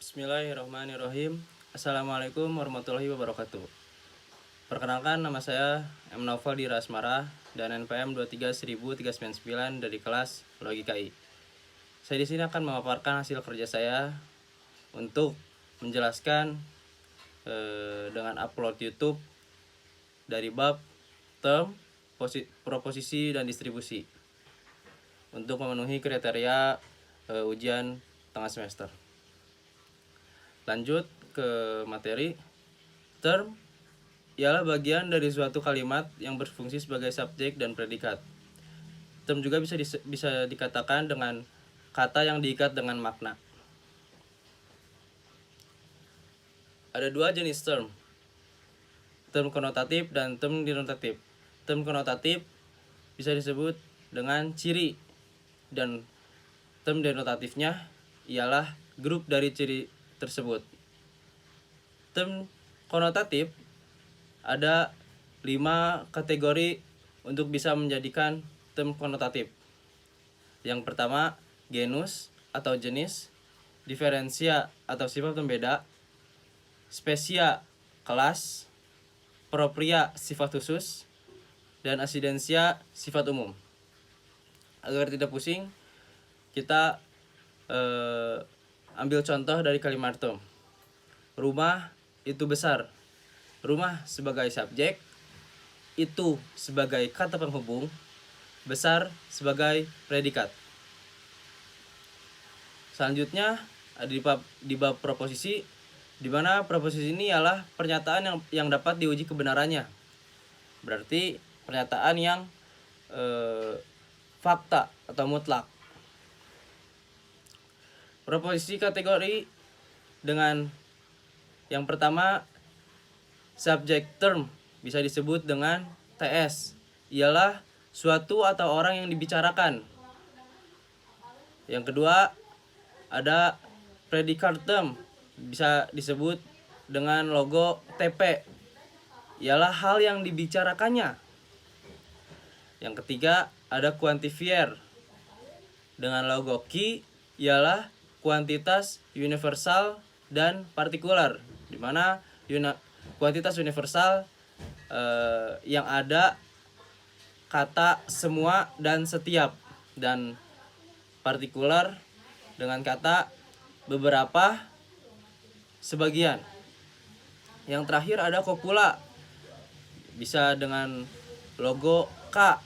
Bismillahirrahmanirrahim. Assalamualaikum warahmatullahi wabarakatuh. Perkenalkan, nama saya M. Naufal Dira Asmara dan NPM 23.399 dari kelas Logika I. Saya di sini akan memaparkan hasil kerja saya untuk menjelaskan dengan upload YouTube dari bab term, proposisi dan distribusi untuk memenuhi kriteria ujian tengah semester. Lanjut ke materi. Term ialah bagian dari suatu kalimat yang berfungsi sebagai subjek dan predikat. Term juga bisa dikatakan dengan kata yang diikat dengan makna. Ada dua jenis term, term konotatif dan term denotatif. Term konotatif bisa disebut dengan ciri, dan term denotatifnya ialah grup dari ciri tersebut. Term konotatif ada 5 kategori untuk bisa menjadikan term konotatif. Yang pertama, genus atau jenis, diferensia atau sifat pembeda, spesia kelas, propria sifat khusus, dan asidensia sifat umum. Agar tidak pusing, kita ambil contoh dari kalimat term. Rumah itu besar. Rumah sebagai subjek, itu sebagai kata penghubung, besar sebagai predikat. Selanjutnya ada di bab proposisi, di mana proposisi ini ialah pernyataan yang dapat diuji kebenarannya. Berarti pernyataan yang fakta atau mutlak. Proposisi kategori dengan yang pertama, subject term, bisa disebut dengan TS, ialah suatu atau orang yang dibicarakan. Yang kedua, ada predikat term, bisa disebut dengan logo TP, ialah hal yang dibicarakannya. Yang ketiga, ada quantifier dengan logo Q, ialah kuantitas universal dan partikular, di mana kuantitas universal yang ada kata semua dan setiap, dan partikular dengan kata beberapa, sebagian. Yang terakhir ada kopula, bisa dengan logo K.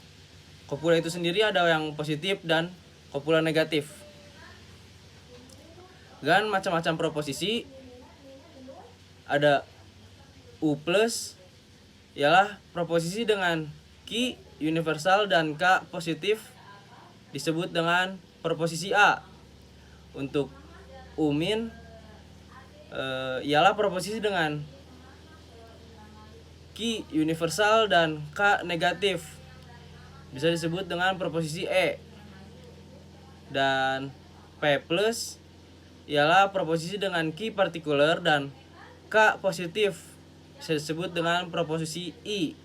Kopula itu sendiri ada yang positif dan kopula negatif. Dan macam-macam proposisi, ada U plus, ialah proposisi dengan Q universal dan K positif, disebut dengan proposisi A. Untuk U min ialah proposisi dengan Q universal dan K negatif, bisa disebut dengan proposisi E. Dan P plus ialah proposisi dengan Q partikular dan K positif, bisa disebut dengan proposisi I.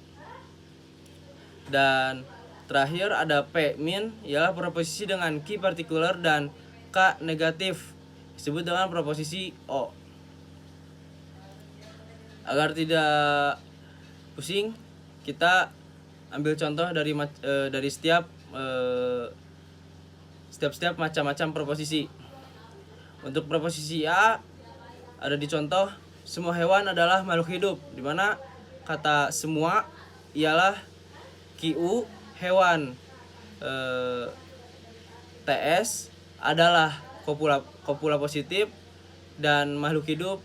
Dan terakhir ada P min, ialah proposisi dengan Q partikular dan K negatif, disebut dengan proposisi O. Agar tidak pusing, kita ambil contoh dari setiap macam-macam proposisi. Untuk proposisi A ada di contoh, semua hewan adalah makhluk hidup, di mana kata semua ialah QU, hewan TS adalah kopula positif, dan makhluk hidup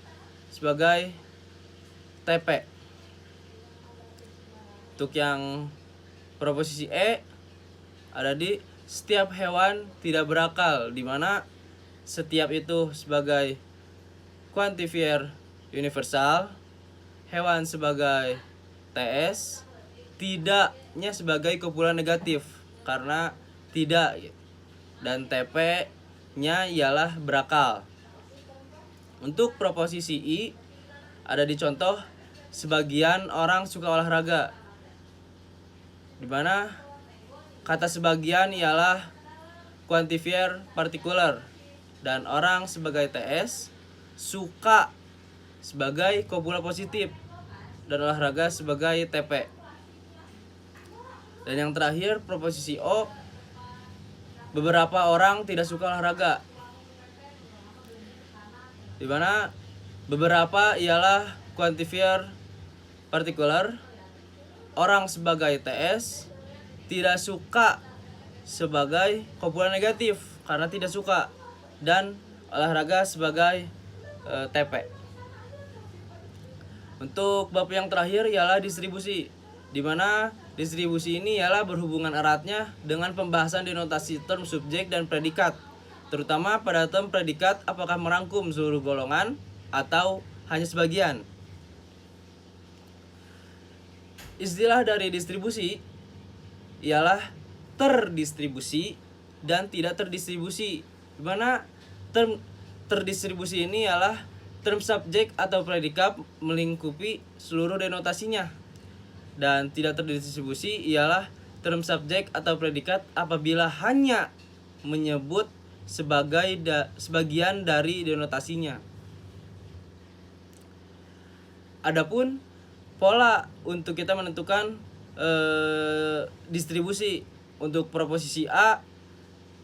sebagai TP. Untuk yang proposisi E ada di setiap hewan tidak berakal, di mana setiap itu sebagai quantifier universal, hewan sebagai TS, tidaknya sebagai kopula negatif karena tidak, dan TP-nya ialah berakal. Untuk proposisi I ada di contoh, sebagian orang suka olahraga, di mana kata sebagian ialah quantifier partikular, dan orang sebagai TS, suka sebagai kopula positif dan olahraga sebagai TP. Dan yang terakhir proposisi O, beberapa orang tidak suka olahraga, di mana beberapa ialah quantifier partikular, orang sebagai TS, tidak suka sebagai kopula negatif karena tidak suka, dan olahraga sebagai TP. Untuk bab yang terakhir ialah distribusi, di mana distribusi ini ialah berhubungan eratnya dengan pembahasan denotasi term subjek dan predikat, terutama pada term predikat apakah merangkum seluruh golongan atau hanya sebagian. Istilah dari distribusi ialah terdistribusi dan tidak terdistribusi, di mana term terdistribusi ini ialah term subjek atau predikat melingkupi seluruh denotasinya, dan tidak terdistribusi ialah term subjek atau predikat apabila hanya menyebut sebagian dari denotasinya. Adapun pola untuk kita menentukan distribusi untuk proposisi A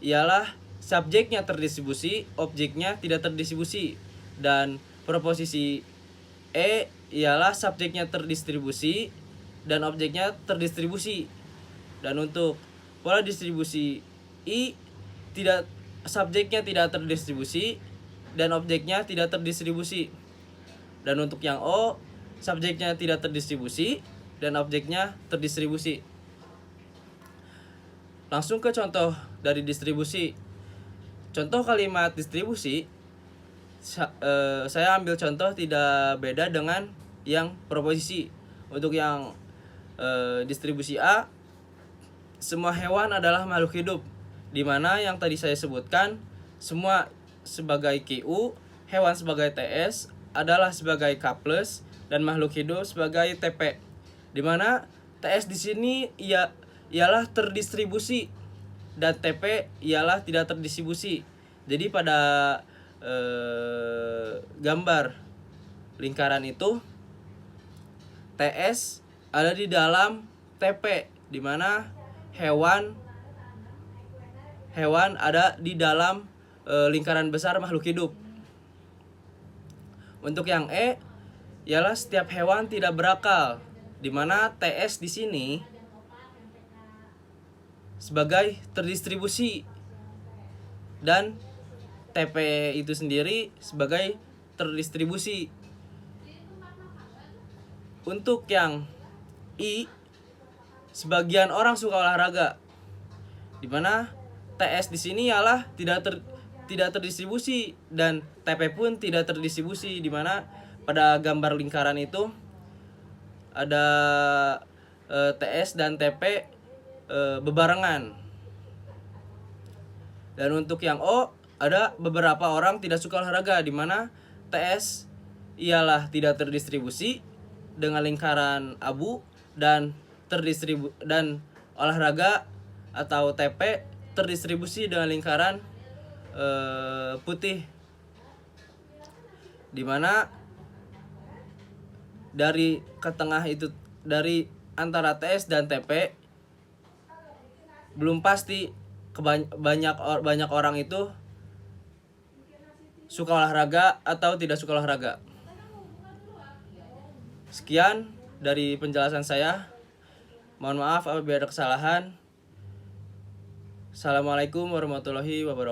ialah subjeknya terdistribusi, objeknya tidak terdistribusi, dan proposisi E ialah subjeknya terdistribusi dan objeknya terdistribusi. Dan untuk pola distribusi I, subjeknya tidak terdistribusi dan objeknya tidak terdistribusi. Dan untuk yang O, subjeknya tidak terdistribusi dan objeknya terdistribusi. Langsung ke contoh dari distribusi. Contoh kalimat distribusi, saya ambil contoh tidak beda dengan yang proposisi. Untuk yang distribusi A, semua hewan adalah makhluk hidup, di mana yang tadi saya sebutkan semua sebagai QU, hewan sebagai TS, adalah sebagai K+, dan makhluk hidup sebagai TP. Di mana TS di sini ialah terdistribusi dan TP ialah tidak terdistribusi. Jadi pada gambar lingkaran itu TS ada di dalam TP, di mana hewan ada di dalam lingkaran besar makhluk hidup. Untuk yang E ialah setiap hewan tidak berakal, di mana TS di sini sebagai terdistribusi dan TP itu sendiri sebagai terdistribusi. Untuk yang I, sebagian orang suka olahraga, di mana TS di sini ialah tidak terdistribusi dan TP pun tidak terdistribusi, di mana pada gambar lingkaran itu ada TS dan TP bebarengan. Dan untuk yang O, ada beberapa orang tidak suka olahraga, di mana TS ialah tidak terdistribusi dengan lingkaran abu dan olahraga atau TP terdistribusi dengan lingkaran putih, di mana dari ke tengah itu, dari antara TS dan TP belum pasti banyak orang itu suka olahraga atau tidak suka olahraga. Sekian dari penjelasan saya. Mohon maaf apabila ada kesalahan. Assalamualaikum warahmatullahi wabarakatuh.